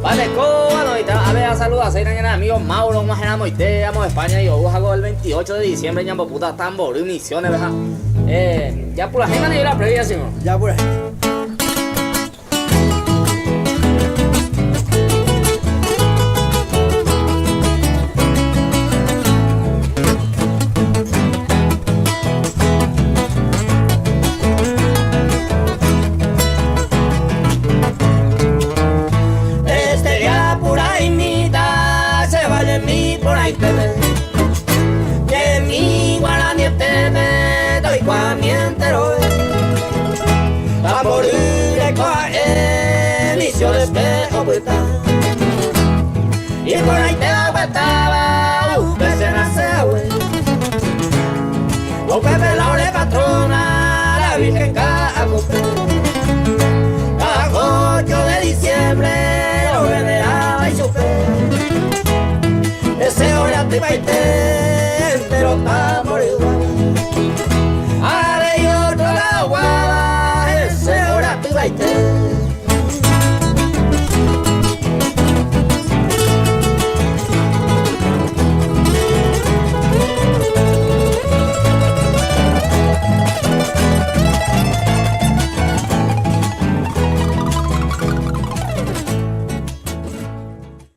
Vale, bueno, y te a ver, saludos, soy Nañana, amigos Mauro, más en Amoite, amo España, y os hago el 28 de diciembre, ya por puta tambor y misiones, ¿verdad? Ya por la gente ni la previa, señor. Ya por ahí. Por ahí te ve, que mi guaraní te ve, doy cuamientero, a morir de coa inicio de espejo puta, y por ahí te aguantaba, se nace güey, o Pepe la ole patrona, la Virgen Cacopé, a 8 de diciembre, lo veneraba y sufre. Ese hora te baité, pero estaba